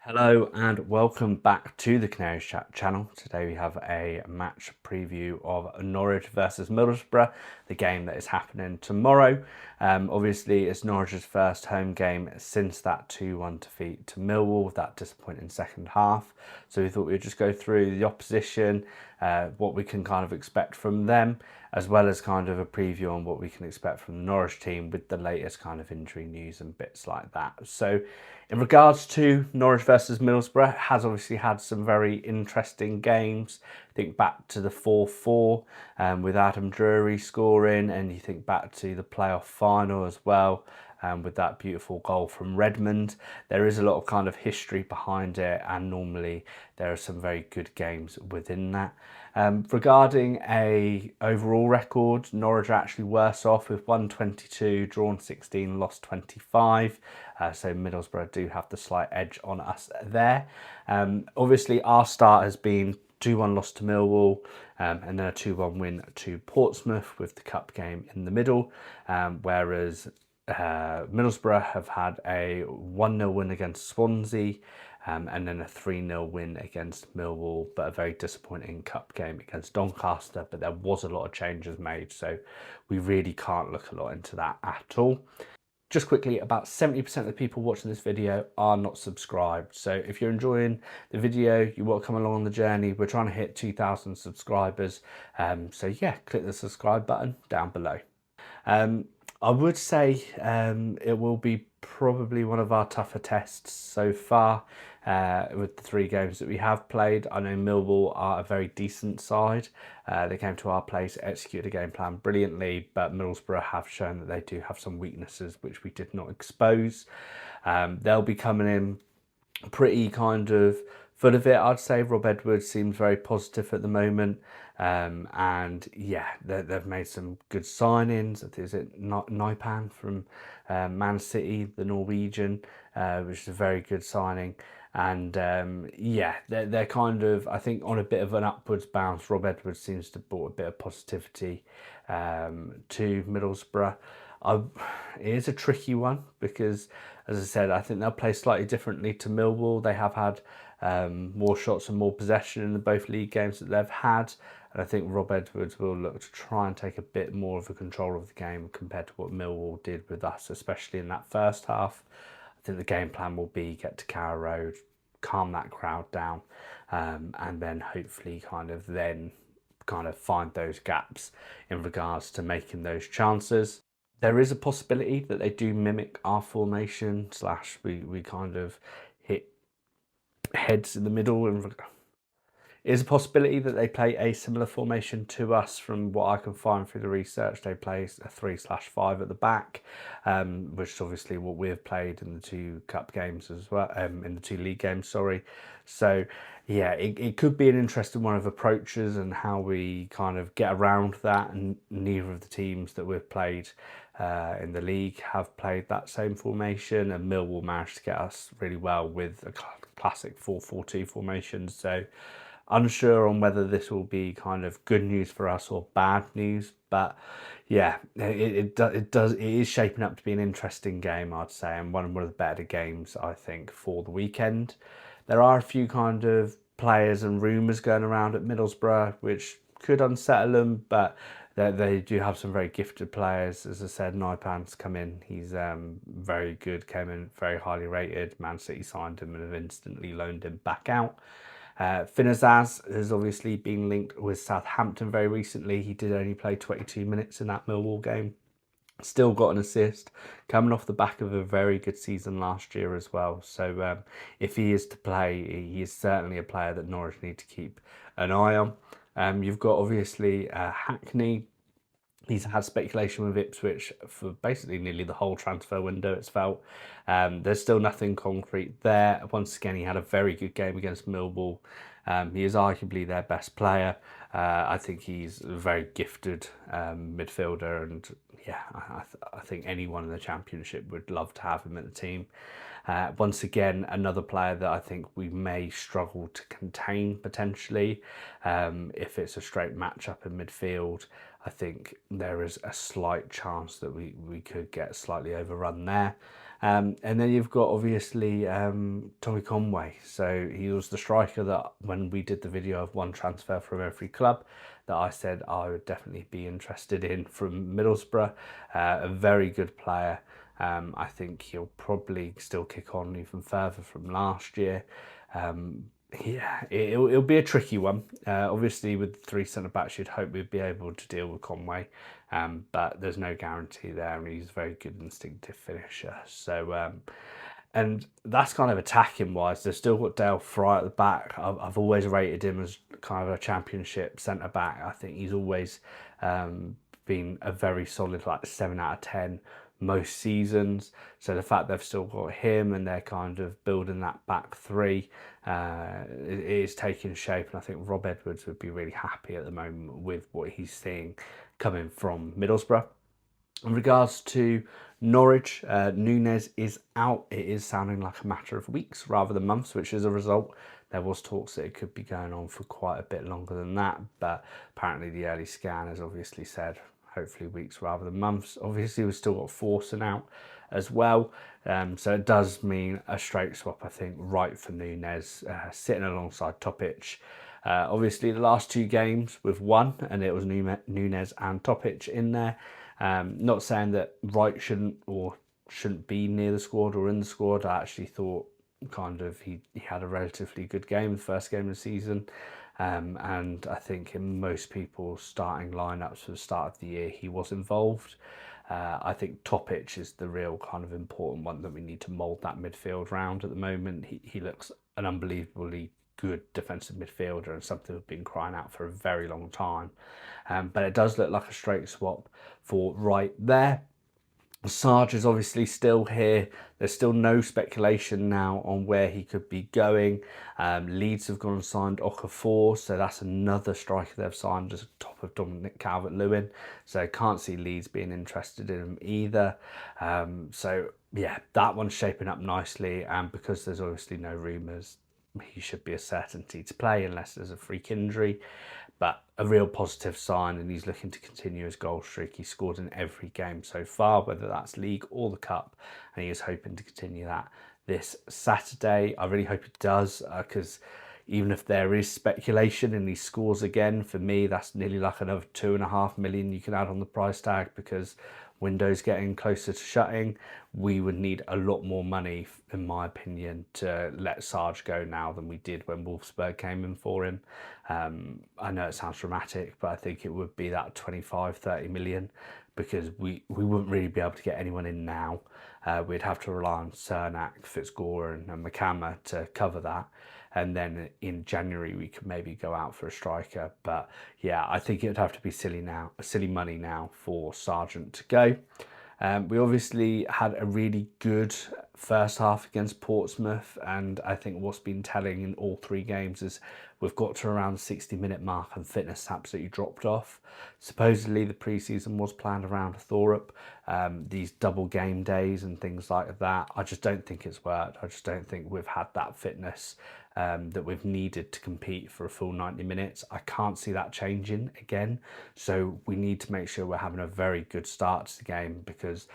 Hello and welcome back to the Canaries Chat channel. Today we have a match preview of Norwich versus Middlesbrough, the game that is happening tomorrow. Obviously it's Norwich's first home game since that 2-1 defeat to Millwall, that disappointing second half. So we thought we'd just go through the opposition, what we can kind of expect from them, as well as kind of a preview on what we can expect from the Norwich team with the latest kind of injury news and bits like that. So in regards to Norwich versus Middlesbrough, it has obviously had some very interesting games. Think back to the 4-4 with Adam Drury scoring, and you think back to the playoff final as well with that beautiful goal from Redmond. There is a lot of kind of history behind it, and normally there are some very good games within that. Regarding a overall record, Norwich are actually worse off with 122, drawn 16, lost 25. So Middlesbrough do have the slight edge on us there. Obviously, our start has been 2-1 loss to Millwall, and then a 2-1 win to Portsmouth with the cup game in the middle, whereas Middlesbrough have had a 1-0 win against Swansea, and then a 3-0 win against Millwall, but a very disappointing cup game against Doncaster. But there was a lot of changes made, so we really can't look a lot into that at all. Just quickly, about 70% of the people watching this video are not subscribed. So if you're enjoying the video, you want to come along on the journey. We're trying to hit 2,000 subscribers. So yeah, click the subscribe button down below. I would say it will be probably one of our tougher tests so far with the 3 games that we have played. I know Millwall are a very decent side. They came to our place, executed a game plan brilliantly, but Middlesbrough have shown that they do have some weaknesses which we did not expose. They'll be coming in pretty kind of full of it, I'd say. Rob Edwards seems very positive at the moment. And yeah, they've made some good signings. Is it Naipan from Man City, the Norwegian, which is a very good signing. And yeah, they're kind of, I think, on a bit of an upwards bounce. Rob Edwards seems to have brought a bit of positivity to Middlesbrough. It is a tricky one because, as I said, I think they'll play slightly differently to Millwall. They have had more shots and more possession in the both league games that they've had. And I think Rob Edwards will look to try and take a bit more of a control of the game compared to what Millwall did with us, especially in that first half. I think the game plan will be get to Carrow Road, calm that crowd down, and then hopefully kind of find those gaps in regards to making those chances. There is a possibility that they do mimic our formation, / we kind of hit heads in the middle. It is a possibility that they play a similar formation to us. From what I can find through the research, they play a 3/5 at the back, which is obviously what we've played in the 2 cup games as well, in the 2 league games, sorry. So yeah, it could be an interesting one of approaches and how we kind of get around that. And neither of the teams that we've played in the league have played that same formation, and Millwall managed to get us really well with a classic 4-4-2 formation. So unsure on whether this will be kind of good news for us or bad news, but yeah, it is shaping up to be an interesting game, I'd say, and one of the better games, I think, for the weekend. There are a few kind of players and rumours going around at Middlesbrough which could unsettle them, but they do have some very gifted players. As I said, Naipan's come in. He's very good, came in very highly rated. Man City signed him and have instantly loaned him back out. Finazaz has obviously been linked with Southampton very recently. He did only play 22 minutes in that Millwall game. Still got an assist, coming off the back of a very good season last year as well. So if he is to play, he is certainly a player that Norwich need to keep an eye on. You've got obviously Hackney. He's had speculation with Ipswich for basically nearly the whole transfer window, it's felt. There's still nothing concrete there. Once again, he had a very good game against Millwall. He is arguably their best player. I think he's a very gifted midfielder, and yeah, I think anyone in the Championship would love to have him at the team. Once again, another player that I think we may struggle to contain potentially if it's a straight matchup in midfield. I think there is a slight chance that we could get slightly overrun there. And then you've got obviously Tommy Conway. So he was the striker that when we did the video of one transfer from every club that I said I would definitely be interested in from Middlesbrough. A very good player. I think he'll probably still kick on even further from last year. Yeah, it'll be a tricky one. Obviously, with 3 centre-backs, you'd hope we'd be able to deal with Conway, but there's no guarantee there, and he's a very good instinctive finisher. So, and that's kind of attacking-wise. They've still got Dale Fry at the back. I've always rated him as kind of a championship centre-back. I think he's always been a very solid, like 7 out of 10 most seasons. So the fact they've still got him and they're kind of building that back three it is taking shape, and I think Rob Edwards would be really happy at the moment with what he's seeing coming from Middlesbrough. In regards to Norwich, Nunes is out. It is sounding like a matter of weeks rather than months, which is a result. There was talks that it could be going on for quite a bit longer than that, but apparently the early scan has obviously said hopefully weeks rather than months. Obviously, we've still got Forson out as well. So it does mean a straight swap, I think, right for Nunes, sitting alongside Topic. Obviously, the last 2 games we've won, and it was Nunes and Topic in there. Not saying that Wright shouldn't be near the squad or in the squad. I actually thought kind of he had a relatively good game, the first game of the season. And I think in most people's starting lineups for the start of the year, he was involved. I think Topic is the real kind of important one that we need to mould that midfield round at the moment. He looks an unbelievably good defensive midfielder and something we've been crying out for a very long time. But it does look like a straight swap for right there. Sarge is obviously still here. There's still no speculation now on where he could be going. Leeds have gone and signed Okafor, so that's another striker they've signed as top of Dominic Calvert-Lewin. So can't see Leeds being interested in him either. So yeah, that one's shaping up nicely, and because there's obviously no rumours, he should be a certainty to play unless there's a freak injury. But a real positive sign, and he's looking to continue his goal streak. He's scored in every game so far, whether that's league or the cup, and he is hoping to continue that this Saturday. I really hope he does, because even if there is speculation and he scores again, for me, that's nearly like another 2.5 million you can add on the price tag, because window's getting closer to shutting. We would need a lot more money, in my opinion, to let Sarge go now than we did when Wolfsburg came in for him. I know it sounds dramatic, but I think it would be that 25-30 million, because we wouldn't really be able to get anyone in now. We'd have to rely on Cernak, Fitzgore and McCammer to cover that. And then in January we could maybe go out for a striker. But yeah, I think it would have to be silly money now for Sargent to go. We obviously had a really good first half against Portsmouth, and I think what's been telling in all 3 games is we've got to around the 60-minute mark and fitness absolutely dropped off. Supposedly the pre-season was planned around Thorup, these double game days and things like that. I just don't think it's worked. I just don't think we've had that fitness that we've needed to compete for a full 90 minutes. I can't see that changing again. So we need to make sure we're having a very good start to the game, because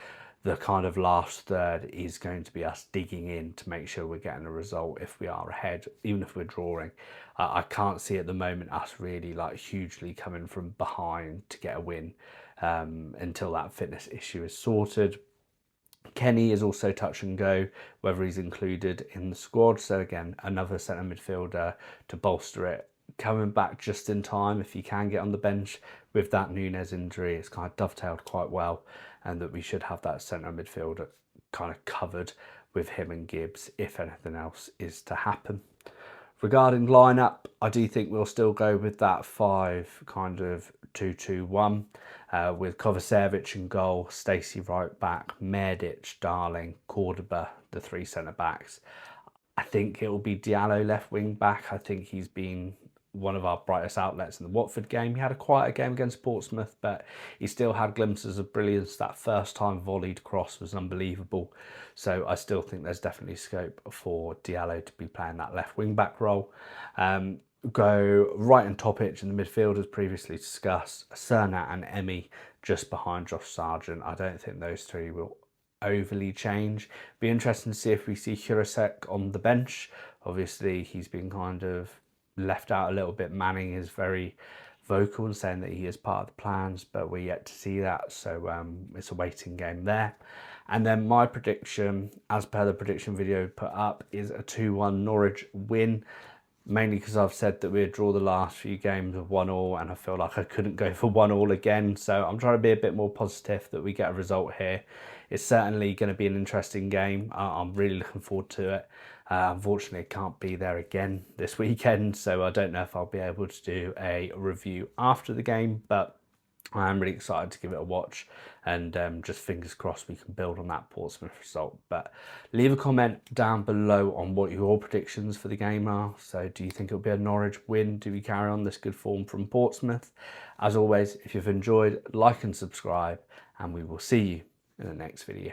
the kind of last third is going to be us digging in to make sure we're getting a result if we are ahead, even if we're drawing. I can't see at the moment us really like hugely coming from behind to get a win until that fitness issue is sorted. Kenny is also touch and go, whether he's included in the squad. So again, another centre midfielder to bolster it. Coming back just in time, if he can get on the bench with that Nunes injury, it's kind of dovetailed quite well, and that we should have that centre midfielder kind of covered with him and Gibbs if anything else is to happen. Regarding lineup, I do think we'll still go with that 5 kind of 2-2-1 with Kovacevic in goal, Stacey right back, Medic, Darling, Cordoba, the 3 centre backs. I think it will be Diallo left wing back. I think he's been one of our brightest outlets in the Watford game. He had a quieter game against Portsmouth, but he still had glimpses of brilliance. That first time volleyed cross was unbelievable. So I still think there's definitely scope for Diallo to be playing that left wing back role. go right and top pitch in the midfield as previously discussed. Cernat and Emmy just behind Josh Sargent. I don't think those three will overly change. Be interesting to see if we see Jurasek on the bench. Obviously, he's been kind of left out a little bit. Manning is very vocal in saying that he is part of the plans, but we're yet to see that. So it's a waiting game there. And then my prediction, as per the prediction video put up, is a 2-1 Norwich win. Mainly because I've said that we'd draw the last few games of 1-1, and I feel like I couldn't go for 1-1 again. So I'm trying to be a bit more positive that we get a result here. It's certainly going to be an interesting game. I'm really looking forward to it. Unfortunately, I can't be there again this weekend, so I don't know if I'll be able to do a review after the game, but I am really excited to give it a watch, and just fingers crossed we can build on that Portsmouth result. But leave a comment down below on what your predictions for the game are. So do you think it'll be a Norwich win? Do we carry on this good form from Portsmouth? As always, if you've enjoyed, like and subscribe, and we will see you in the next video.